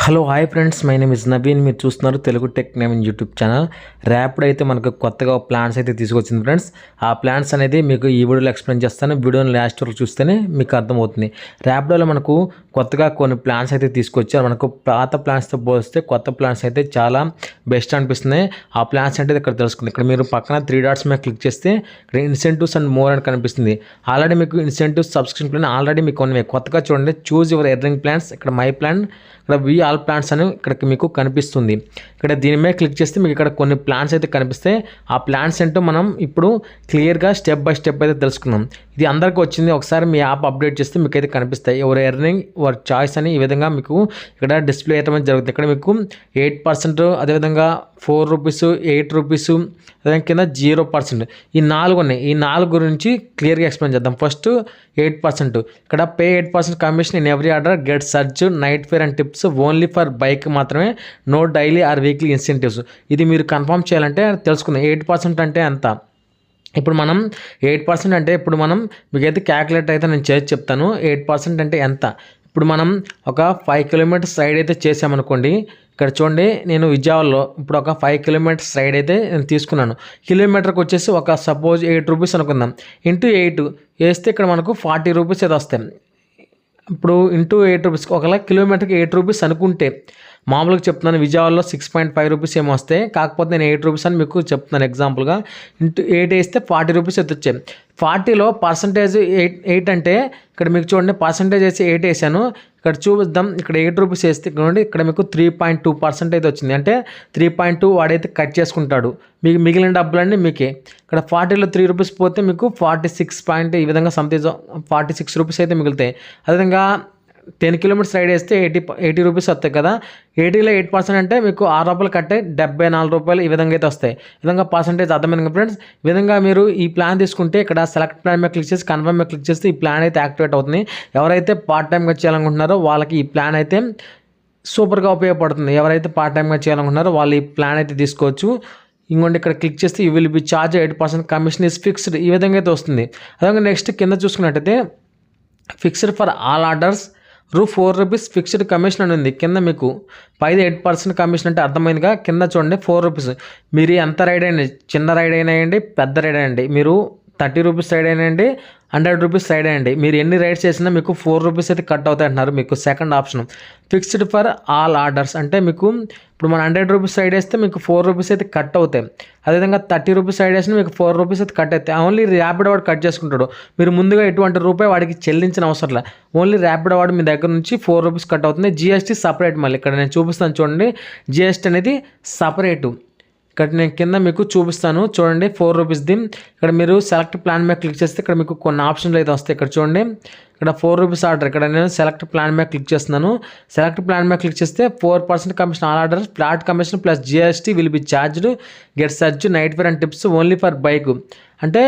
Hello hi friends, my name is Naveen. మీరు చూస్తున్నారు Telugu tech name YouTube channel. Rapido అయితే మనకు కొత్తగా ప్లాన్స్ అయితే తీసుకొచ్చింది ఫ్రెండ్స్. ఆ ప్లాన్స్ అనేది మీకు ఈ వీడియోలో ఎక్స్ప్లెయిన్ చేస్తాను. వీడియోని లాస్ట్ వరకు చూస్తేనే మీకు అర్థమవుతుంది. ర్యాపిడోలో మనకు కొత్తగా కొన్ని ప్లాన్స్ అయితే తీసుకొచ్చారు. మనకు పాత ప్లాన్స్తో పోలిస్తే కొత్త ప్లాన్స్ అయితే చాలా బెస్ట్ అనిపిస్తున్నాయి. ఆ ప్లాన్స్ అంటే ఇక్కడ తెలుసుకుంది. ఇక్కడ మీరు పక్కన 3 డాట్స్ మీద క్లిక్ చేస్తే ఇక్కడ ఇన్సెంటివ్స్ అండ్ మోర్ అని కనిపిస్తుంది. ఆల్రెడీ మీకు ఇన్సెంటివ్స్ సబ్స్క్రిప్షన్ ప్లాన్ ఆల్రెడీ మీకు ఉన్నాయి. కొత్తగా చూడండి, చూజ్ యువర్ ఎర్నింగ్ ప్లాన్స్. ఇక్కడ మై ప్లాన్, ఇక్కడ వి ఆల్ ప్లాన్స్ అని ఇక్కడికి మీకు కనిపిస్తుంది. ఇక్కడ దీని మీద క్లిక్ చేస్తే మీకు ఇక్కడ కొన్ని ప్లాన్స్ అయితే కనిపిస్తాయి. ఆ ప్లాన్స్ ఏంటో మనం ఇప్పుడు క్లియర్గా స్టెప్ బై స్టెప్ అయితే తెలుసుకుందాం. ఇది అందరికీ వచ్చింది. ఒకసారి మీ యాప్ అప్డేట్ చేస్తే మీకు అయితే కనిపిస్తాయి. ఎవరు ఎర్నింగ్ యువర్ చాయిస్ అని ఈ విధంగా మీకు ఇక్కడ డిస్ప్లే అయ్యడం జరుగుతుంది. ఇక్కడ మీకు 8%, అదేవిధంగా 4 రూపీస్, 8 రూపీస్, అదే కింద 0%. ఈ 4 ఉన్నాయి. ఈ 4 గురించి క్లియర్గా ఎక్స్ప్లెయిన్ చేద్దాం. ఫస్ట్ 8%. ఇక్కడ pay 8% commission in every order, get surge, night fare and tips only for bike మాత్రమే, no daily or weekly incentives. ఇది మీరు కన్ఫర్మ్ చేయాలంటే తెలుసుకుందాం. 8% అంటే ఎంత? ఇప్పుడు మనం 8% అంటే ఇప్పుడు మనం మీకైతే క్యాలిక్యులేట్ అయితే నేను చేసి చెప్తాను. 8% అంటే ఎంత? ఇప్పుడు మనం ఒక 5 కిలోమీటర్స్ రైడ్ అయితే చేసామనుకోండి. ఇక్కడ చూడండి, నేను విజయవాడలో ఇప్పుడు ఒక 5 కిలోమీటర్స్ రైడ్ అయితే నేను తీసుకున్నాను. కిలోమీటర్కి వచ్చేసి ఒక సపోజ్ 8 రూపీస్ అనుకుందాం. ఇంటూ 8 వేస్తే ఇక్కడ మనకు 40 రూపీస్ అయితే వస్తాయి. ఇప్పుడు ఇంటూ 8 రూపీస్, ఒకవేళ కిలోమీటర్కి 8 రూపీస్ అనుకుంటే, మామూలుగా చెప్తున్నాను, విజయవాడలో 6.5 రూపీస్ ఏమో వస్తాయి. కాకపోతే నేను 8 రూపీస్ అని మీకు చెప్తున్నాను ఎగ్జాంపుల్గా. ఇంటూ 8 వేస్తే 40 రూపీస్ అయితే వచ్చాయి. 40లో పర్సంటేజ్ 8 అంటే ఇక్కడ మీకు చూడండి, పర్సంటేజ్ వేసి 8 వేసాను. ఇక్కడ చూద్దాం, ఇక్కడ 8 రూపీస్ వేస్తే చూడండి, ఇక్కడ మీకు 3.2% అయితే వచ్చింది. అంటే 3.2 వాడైతే కట్ చేసుకుంటాడు. మీకు మిగిలిన డబ్బులన్నీ మీకే. ఇక్కడ 40లో 3 రూపీస్ పోతే మీకు 46 పాయింట్ ఈ విధంగా సంథింగ్ 46 రూపీస్ అయితే మిగులుతాయి. అదేవిధంగా 10 కిలోమీటర్స్ రైడ్ వేస్తే 80 రూపీస్ వస్తాయి కదా. 80లో 8% అంటే మీకు 6 రూపాయలు కట్టే 74 రూపాయలు ఈ విధంగా అయితే వస్తాయి. ఈ విధంగా పర్సంటేజ్ అర్థమైంది ఫ్రెండ్స్. ఈ విధంగా మీరు ఈ ప్లాన్ తీసుకుంటే ఇక్కడ సెలెక్ట్ ప్లాన్ మీద క్లిక్ చేసి కన్ఫర్మ్ మీద క్లిక్ చేస్తే ఈ ప్లాన్ అయితే యాక్టివేట్ అవుతుంది. ఎవరైతే పార్ట్ టైమ్గా చేయాలనుకుంటున్నారో వాళ్ళకి ఈ ప్లాన్ అయితే సూపర్గా ఉపయోగపడుతుంది. ఎవరైతే పార్ట్ టైమ్గా చేయాలనుకుంటున్నారో వాళ్ళు ఈ ప్లాన్ అయితే తీసుకోవచ్చు. ఇంకోటి ఇక్కడ క్లిక్ చేస్తే you will be charge 8% commission is fixed, ఈ విధంగా అయితే వస్తుంది. అదే నెక్స్ట్ కింద చూసుకున్నట్టయితే ఫిక్స్డ్ ఫర్ ఆల్ ఆర్డర్స్ రూ 4 రూపీస్ ఫిక్స్డ్ కమిషన్ అని ఉంది. కింద మీకు పైది 8% కమిషన్ అంటే అర్థమైందిగా. కింద చూడండి 4 రూపీస్. మీరు ఎంత రైడ్ అయినా, చిన్న రైడ్ అయినా వేయండి, పెద్ద రైడ్ అయ్యండి, మీరు 30 రూపీస్ రైడ్ అయినండి, 100 రూపీస్ రైడ్ అయ్యండి, మీరు ఎన్ని రైడ్స్ చేసినా మీకు 4 రూపీస్ అయితే కట్ అవుతాయి అంటున్నారు. మీకు second option fixed for all orders అంటే మీకు ఇప్పుడు మన 100 రూపీస్ రైడ్ వేస్తే మీకు 4 రూపీస్ అయితే కట్ అవుతాయి. అదేవిధంగా 30 రూపీస్ రైడ్ వేసినా మీకు 4 రూపీస్ అయితే కట్ అవుతాయి. ఓన్లీ ర్యాపిడో వాడు కట్ చేసుకుంటాడు. మీరు ముందుగా ఎటువంటి రూపాయి వాడికి చెల్లించిన అవసరం లేదు. ఓన్లీ ర్యాపిడో వాడు మీ దగ్గర నుంచి 4 రూపీస్ కట్ అవుతుంది. GST separate. మళ్ళీ ఇక్కడ నేను చూపిస్తాను చూడండి, జిఎస్టీ అనేది సపరేటు. ఇక్కడ నేను కింద మీకు చూపిస్తాను చూడండి, 4 రూపీస్ది. ఇక్కడ మీరు సెలెక్ట్ ప్లాన్ మీద క్లిక్ చేస్తే ఇక్కడ మీకు కొన్ని ఆప్షన్లు అయితే వస్తాయి. ఇక్కడ చూడండి, ఇక్కడ 4 రూపీస్ ఆర్డర్. ఇక్కడ నేను సెలెక్ట్ ప్లాన్ మీద క్లిక్ చేస్తున్నాను. సెలెక్ట్ ప్లాన్ మీద క్లిక్ చేస్తే 4% commission all order, flat commission plus GST will be charged, get surge, night fare and tips only for bike. అంటే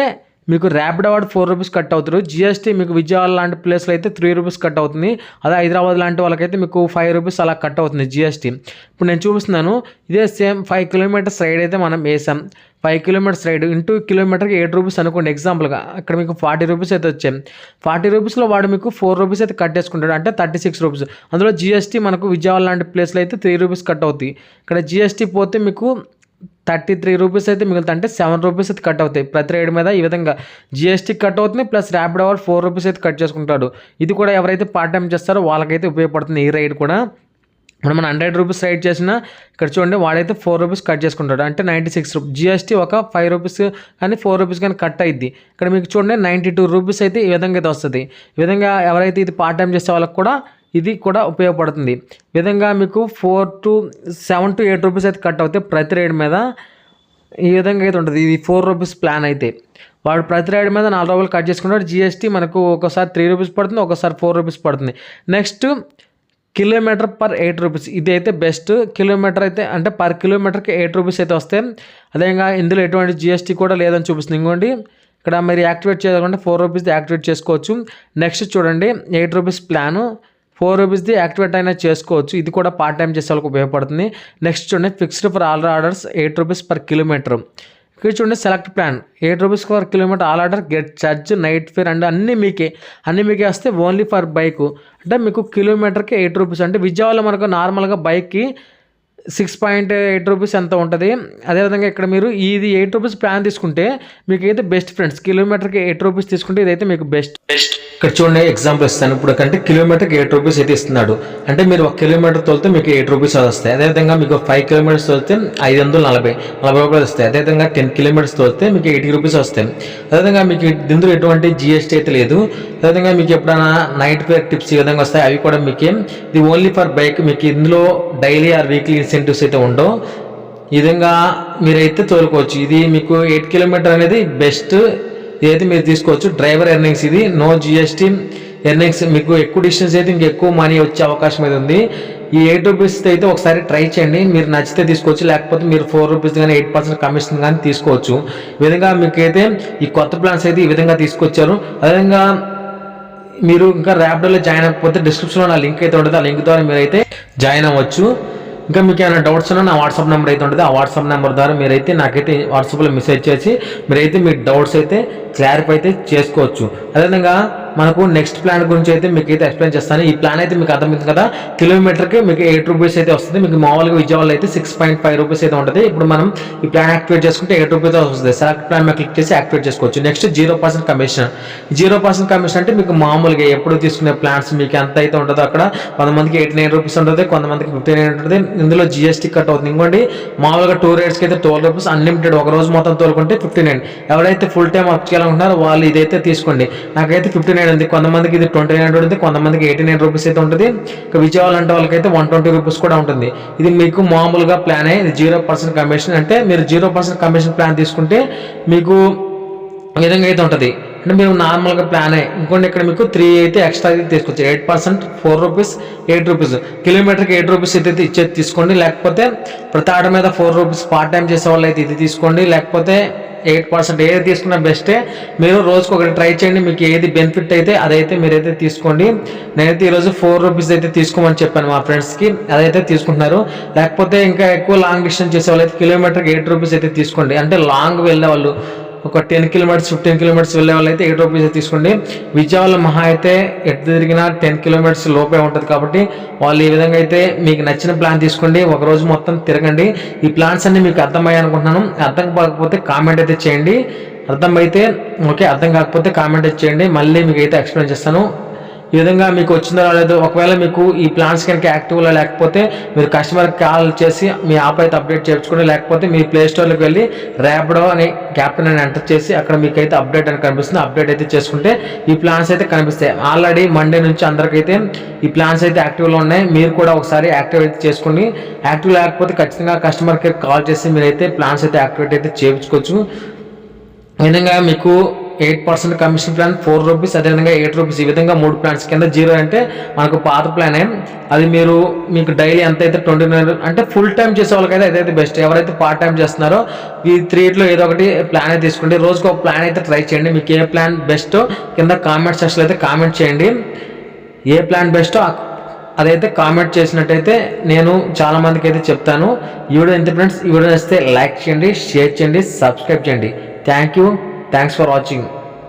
మీకు ర్యాపిడో వాడు 4 రూపీస్ కట్ అవుతారు. జిఎస్టీ మీకు విజయవాడ లాంటి ప్లేస్లో అయితే 3 రూపీస్ కట్ అవుతుంది. అదే హైదరాబాద్ లాంటి వాళ్ళకైతే మీకు 5 రూపీస్ అలా కట్ అవుతుంది జిఎస్టీ. ఇప్పుడు నేను చూపిస్తున్నాను, ఇదే సేమ్ 5 కిలోమీటర్స్ రైడ్ అయితే మనం వేసాం. 5 కిలోమీటర్స్ రైడ్ ఇంటూ కిలోమీటర్కి 8 రూపీస్ అనుకోండి ఎగ్జాంపుల్గా. ఇక్కడ మీకు 40 రూపీస్ అయితే వచ్చాయి. 40 రూపీస్లో వాడు మీకు 4 రూపీస్ అయితే కట్ చేసుకుంటాడు, అంటే 36 రూపీస్. అందులో జిఎస్టీ మనకు విజయవాడ లాంటి ప్లేస్లో అయితే 3 రూపీస్ కట్ అవుతాయి. ఇక్కడ జిఎస్టీ పోతే మీకు 33 రూపీస్ అయితే మిగులుతాయి, అంటే 7 రూపీస్ అయితే కట్ అవుతాయి ప్రతి రైడ్ మీద. ఈ విధంగా జిఎస్టీ కట్ అవుతుంది, ప్లస్ ర్యాపిడో వాడు 4 రూపీస్ అయితే కట్ చేసుకుంటాడు. ఇది కూడా ఎవరైతే పార్ట్ టైం చేస్తారో వాళ్ళకైతే ఉపయోగపడుతుంది ఈ రైడ్ కూడా. ఇప్పుడు మనం 100 రూపీస్ రైడ్ చేసినా ఇక్కడ చూడండి, వాడైతే 4 రూపీస్ కట్ చేసుకుంటాడు, అంటే 96 రూపీస్. జిఎస్టీ ఒక 5 రూపీస్ కానీ 4 రూపీస్ కానీ కట్ అయ్యిద్ది. ఇక్కడ మీకు చూడండి 92 రూపీస్ అయితే ఈ విధంగా అయితే వస్తుంది. ఈ విధంగా ఎవరైతే ఇది పార్ట్ టైం చేసే వాళ్ళకి కూడా ఇది కూడా ఉపయోగపడుతుంది. ఈ విధంగా మీకు 7 to 8 రూపీస్ అయితే కట్ అవుతాయి ప్రతి రైడ్ మీద. ఈ విధంగా అయితే ఉంటుంది. ఇది 4 రూపీస్ ప్లాన్ అయితే వాడు ప్రతి రైడ్ మీద 4 రూపాయలు కట్ చేసుకుంటాడు. జిఎస్టీ మనకు ఒకసారి 3 రూపీస్ పడుతుంది, ఒకసారి 4 రూపీస్ పడుతుంది. Next kilometre per 8 rupees. ఇది అయితే బెస్ట్. కిలోమీటర్ అయితే అంటే పర్ కిలోమీటర్కి 8 రూపీస్ అయితే వస్తాయి. అదేవిధంగా ఇందులో ఎటువంటి జిఎస్టీ కూడా లేదని చూపిస్తుంది. ఇంకోండి ఇక్కడ మీరు యాక్టివేట్ చేయాలంటే 4 రూపీస్ యాక్టివేట్ చేసుకోవచ్చు. నెక్స్ట్ చూడండి 8 రూపీస్ ప్లాను 4 రూపీస్ది యాక్టివేట్ అయినా చేసుకోవచ్చు. ఇది కూడా పార్ట్ టైం చేసే వాళ్ళకి ఉపయోగపడుతుంది. నెక్స్ట్ చూడండి fixed for all orders 8 rupees per kilometre. ఇక్కడ చూడండి select plan ₹8 for kilometre, all order, get charge, night fare and అన్నీ మీకే వస్తే ఓన్లీ ఫర్ బైక్. అంటే మీకు కిలోమీటర్కి ₹8. అంటే విజయవాడలో మనకు నార్మల్గా బైక్కి ₹6.8 ఎంత ఉంటుంది. అదేవిధంగా ఇక్కడ మీరు ఇది ₹8 ప్లాన్ తీసుకుంటే మీకు అయితే బెస్ట్ ఫ్రెండ్స్. కిలోమీటర్కి ₹8 తీసుకుంటే ఇదైతే మీకు బెస్ట్. ఇక్కడ చూడండి ఎగ్జాంపుల్ ఇస్తాను. ఇప్పుడు కంటే కిలోమీటర్కి ₹8 అయితే ఇస్తున్నాడు. అంటే మీరు 1 కిలోమీటర్ తోలితే మీకు ₹8 వస్తాయి. అదేవిధంగా మీకు 5 కిలోమీటర్స్ తోలితే ₹540 వస్తాయి. అదేవిధంగా 10 కిలోమీటర్స్ తోలితే మీకు ₹80 వస్తాయి. అదేవిధంగా మీకు ఇందులో ఎటువంటి GST అయితే లేదు. అదేవిధంగా మీకు ఎప్పుడైనా నైట్ ఫేర్ టిప్స్ ఈ విధంగా వస్తాయి, అవి కూడా మీకు ఇది ఓన్లీ ఫర్ బైక్. మీకు ఇందులో డైలీ ఆర్ వీక్లీ ఇన్సెంటివ్స్ అయితే ఉండవు. ఈ విధంగా మీరైతే తోలుకోవచ్చు. ఇది మీకు 8 కిలోమీటర్ అనేది బెస్ట్. ఇదైతే మీరు తీసుకోవచ్చు. డ్రైవర్ ఎర్నింగ్స్ ఇది, నో GST ఎర్నింగ్స్. మీకు ఎక్కువ డిస్టెన్స్ అయితే ఇంకెక్కువ మనీ వచ్చే అవకాశం అయితే ఉంది. ఈ ₹8 అయితే ఒకసారి ట్రై చేయండి. మీరు నచ్చితే తీసుకోవచ్చు, లేకపోతే మీరు ₹4 కానీ 8% కమిషన్ కానీ తీసుకోవచ్చు. ఈ విధంగా మీకైతే ఈ కొత్త ప్లాన్స్ అయితే ఈ విధంగా తీసుకొచ్చారు. అదేవిధంగా మీరు ఇంకా ర్యాపిడోలో జాయిన్ అవ్వకపోతే డిస్క్రిప్షన్లో నా లింక్ అయితే ఉంటుంది. ఆ లింక్ ద్వారా మీరైతే జాయిన్ అవ్వచ్చు. ఇంకా మీకు ఏమైనా డౌట్స్ ఉన్నా నా వాట్సాప్ నెంబర్ అయితే ఉంటుంది. ఆ వాట్సాప్ నెంబర్ ద్వారా మీరైతే నాకైతే వాట్సాప్లో మెసేజ్ చేసి మీరైతే మీ డౌట్స్ అయితే క్లారిఫై అయితే చేసుకోవచ్చు. అదేవిధంగా మనకు నెక్స్ట్ ప్లాన్ గురించి అయితే మీకు అయితే ఎక్స్ప్లెయిన్ చేస్తాను. ఈ ప్లాన్ అయితే మీకు అర్థమైంది కదా. కిలోమీటర్కి మీకు ₹8 అయితే వస్తుంది. మీకు మామూలుగా విజయవాడలో అయితే ₹6.5 అయితే ఉంటుంది. ఇప్పుడు మనం ఈ ప్లాన్ యాక్టివేట్ చేసుకుంటే ₹8 వస్తుంది. సెలెక్ట్ ప్లాన్ మీద క్లిక్ చేసి యాక్టివేట్ చేసుకోవచ్చు. Next 0% commission. 0% కమిషన్ అంటే మీకు మామూలుగా ఎప్పుడు తీసుకునే ప్లాన్స్ మీకు ఎంత అయితే ఉంటుందో అక్కడ కొంతమందికి ₹89 ఉంటుంది, కొంతమందికి ₹59 ఉంటుంది. ఇందులో GST కట్ అవుతుంది. ఇంకోండి మామూలుగా 2 రైడ్స్కి అయితే ₹12 అన్లిమిటెడ్. ఒక రోజు మొత్తం తోలుకుంటే 59. ఎవరైతే ఫుల్ టైం వర్క్ చేయాలనుకుంటున్నారో వాళ్ళు ఇదైతే తీసుకోండి. నాకైతే 59 ఉంది, కొంతమందికి ఇది 29 ఉంటుంది, కొంతమందికి ₹89 అయితే ఉంటుంది. ఇక విజయవాడ అంటే వాళ్ళకైతే ₹120 కూడా ఉంటుంది. ఇది మీకు మామూలుగా ప్లానే. ఇది 0% కమిషన్. అంటే మీరు 0% కమిషన్ ప్లాన్ తీసుకుంటే మీకు ఈ విధంగా అయితే ఉంటుంది. అంటే మీరు నార్మల్గా ప్లానే. ఇంకోటి ఇక్కడ మీకు 3 అయితే ఎక్స్ట్రా అయితే తీసుకోవచ్చు. 8% ₹4, ₹8. కిలోమీటర్కి ₹8 అయితే ఇచ్చేది తీసుకోండి. లేకపోతే ప్రతి ఆర్డర్ మీద ₹4 పార్ట్ టైం చేసే వాళ్ళు అయితే ఇది తీసుకోండి. లేకపోతే 8% ఏది తీసుకున్నా బెస్టే. మీరు రోజుకి ఒకటి ట్రై చేయండి. మీకు ఏది బెనిఫిట్ అయితే అదైతే మీరైతే తీసుకోండి. నేనైతే ఈరోజు ₹4 అయితే తీసుకోమని చెప్పాను మా ఫ్రెండ్స్కి, అదైతే తీసుకుంటున్నారు. లేకపోతే ఇంకా ఎక్కువ లాంగ్ డిస్టెన్స్ చేసే వాళ్ళు అయితే కిలోమీటర్కి ₹8 అయితే తీసుకోండి. అంటే లాంగ్ వెళ్ళే వాళ్ళు ఒక 10 కిలోమీటర్స్ 15 కిలోమీటర్స్ వెళ్ళే వాళ్ళు అయితే ₹8 తీసుకోండి. విజయవాడలో మహా అయితే ఎటు తిరిగినా 10 కిలోమీటర్స్ లోపే ఉంటుంది. కాబట్టి వాళ్ళు ఈ విధంగా అయితే మీకు నచ్చిన ప్లాన్ తీసుకోండి. ఒక రోజు మొత్తం తిరగండి. ఈ ప్లాన్స్ అన్ని మీకు అర్థమయ్యాయి అనుకుంటున్నాను. అర్థం కాకపోతే కామెంట్ అయితే చేయండి. అర్థమైతే ఓకే, అర్థం కాకపోతే కామెంట్ అయితే చేయండి. మళ్ళీ మీకు అయితే ఎక్స్ప్లెయిన్ చేస్తాను. ఈ విధంగా మీకు వచ్చిందో రాలేదు. ఒకవేళ మీకు ఈ ప్లాన్స్ కనుక యాక్టివ్లో లేకపోతే మీరు కస్టమర్కి కాల్ చేసి మీ యాప్ అయితే అప్డేట్ చేయించుకోండి. లేకపోతే మీ ప్లే స్టోర్లోకి వెళ్ళి ర్యాపిడో అని క్యాప్టెన్ అని ఎంటర్ చేసి అక్కడ మీకు అయితే అప్డేట్ అని కనిపిస్తుంది. అప్డేట్ అయితే చేసుకుంటే ఈ ప్లాన్స్ అయితే కనిపిస్తాయి. ఆల్రెడీ మండే నుంచి అందరికైతే ఈ ప్లాన్స్ అయితే యాక్టివ్లో ఉన్నాయి. మీరు కూడా ఒకసారి యాక్టివ్ అయితే చేసుకోండి. యాక్టివ్ లేకపోతే ఖచ్చితంగా కస్టమర్కి కాల్ చేసి మీరైతే ప్లాన్స్ అయితే యాక్టివేట్ అయితే చేయించుకోవచ్చు. ఈ విధంగా మీకు 8% కమిషన్ ప్లాన్ ₹4, అదేవిధంగా ₹8. ఈ విధంగా 3 ప్లాన్స్ కింద 0 అంటే మనకు పాత ప్లానే. అది మీకు డైలీ ఎంత అయితే 29 అంటే ఫుల్ టైం చేసే వాళ్ళకైతే అదైతే బెస్ట్. ఎవరైతే పార్ట్ టైం చేస్తున్నారో ఈ 3లో ఏదో ఒకటి ప్లాన్ అయితే తీసుకోండి. రోజుకి ఒక ప్లాన్ అయితే ట్రై చేయండి. మీకు ఏ ప్లాన్ బెస్టో కింద కామెంట్ సెక్షన్లో అయితే కామెంట్ చేయండి. ఏ ప్లాన్ బెస్టో అదైతే కామెంట్ చేసినట్టయితే నేను చాలామందికి అయితే చెప్తాను. ఈ వీడియో ఎంత ఫ్రెండ్స్, ఈ వీడియో వస్తే లైక్ చేయండి, షేర్ చేయండి, సబ్స్క్రైబ్ చేయండి. Thanks for watching.